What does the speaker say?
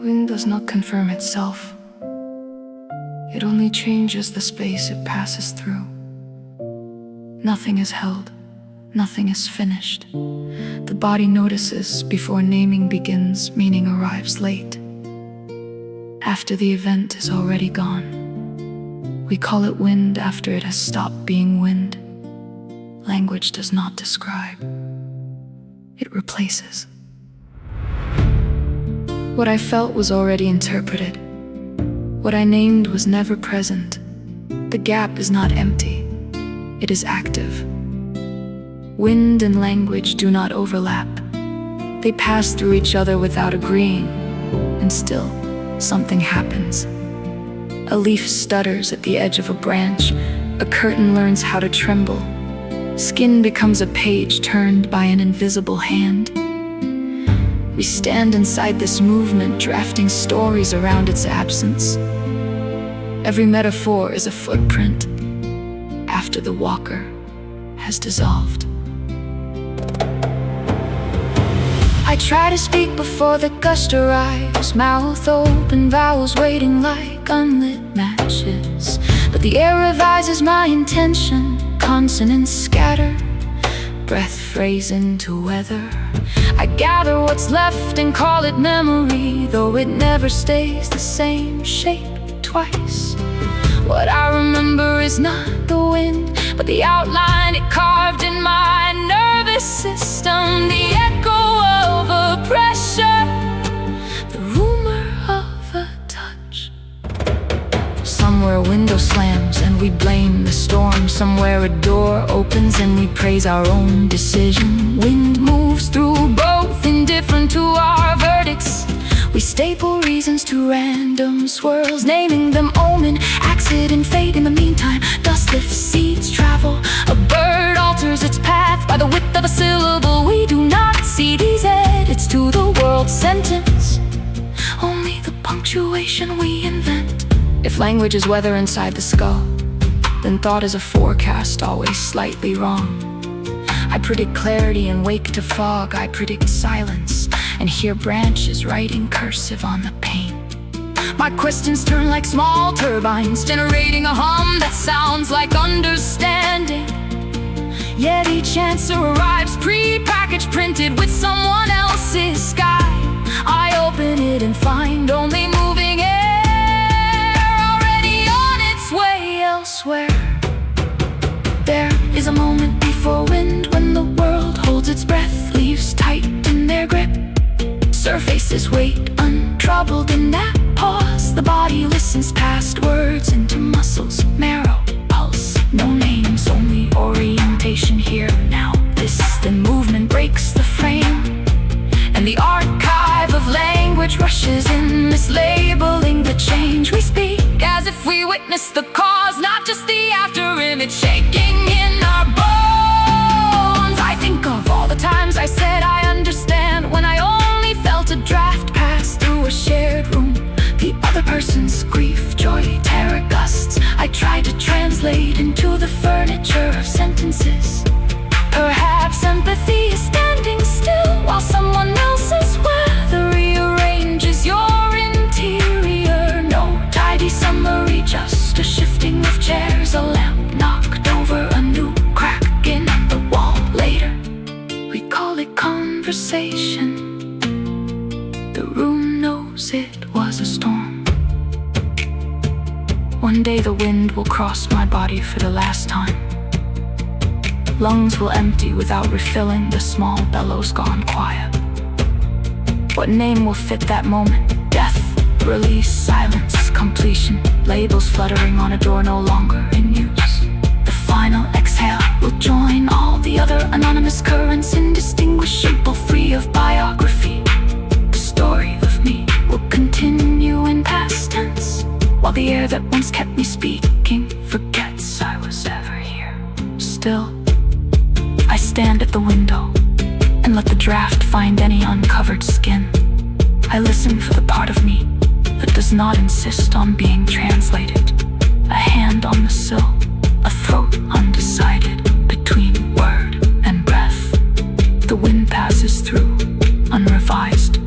Wind does not confirm itself. It only changes the space it passes through. Nothing is held, nothing is finished. The body notices before naming begins, meaning arrives late. After the event is already gone. We call it wind after it has stopped being wind. Language does not describe. It replaces. What I felt was already interpreted. What I named was never present. The gap is not empty. It is active. Wind and language do not overlap. They pass through each other without agreeing. And still, something happens. A leaf stutters at the edge of a branch. A curtain learns how to tremble. Skin becomes a page turned by an invisible hand. We stand inside this movement, drafting stories around its absence. Every metaphor is a footprint after the walker has dissolved. I try to speak before the gust arrives, mouth open, vowels waiting like unlit matches. But the air revises my intention, consonants scatter, breath phrase into weather. I gather what's left and call it memory, though it never stays the same shape twice. What I remember is not the wind, but the outline it carved in my nervous system. The echo of a pressure, the rumor of a touch. Somewhere a window slams and we blame the storm. Somewhere a door opens and we praise our own decision. Wind moves through both, indifferent to our verdicts. We staple reasons to random swirls, naming them omen, accident, fate. In the meantime, dust lifts, seeds travel. A bird alters its path by the width of a syllable. We do not see these edits to the world's sentence, only the punctuation we invent. If language is weather inside the skull, then thought is a forecast, always slightly wrong. I predict clarity and wake to fog. I predict silence and hear branches writing cursive on the paint. My questions turn like small turbines, generating a hum that sounds like understanding. Yet each answer arrives pre-packaged, printed with someone else's sky. I open it and find only moving air, already on its way elsewhere. There is a moment before wind, when the world holds its breath, leaves tight in their grip. Surfaces wait untroubled in that pause. The body listens past words into muscles, marrow, pulse. No names, only orientation here, now, this. Then movement breaks the frame, and the archive of language rushes in, mislabeling the change. We speak as if we witness the cause, not just the after-image shaking in our bones. I think of all the times I said I understand, when I only felt a draft pass through a shared room. The other person's grief, joy, terror gusts I tried to translate into the furniture of sentences. Perhaps empathy is standing still while someone else's weather rearranges your interior. No tidy summary, just a shifting of chairs, a lamp knocked over, a new crack in the wall. Later, we call it conversation. The room knows it was a storm. One day the wind will cross my body for the last time. Lungs will empty without refilling, the small bellows gone quiet. What name will fit that moment? Death, release, silence, completion. Labels fluttering on a door no longer in use. The final exhale will join all the other anonymous currents, indistinguishable, free of biography. The story of me will continue in past tense, while the air that once kept me speaking forgets I was ever here. Still, I stand at the window and let the draft find any uncovered skin. I listen for the part of me that does not insist on being translated. A hand on the sill, a throat undecided between word and breath. The wind passes through, unrevised,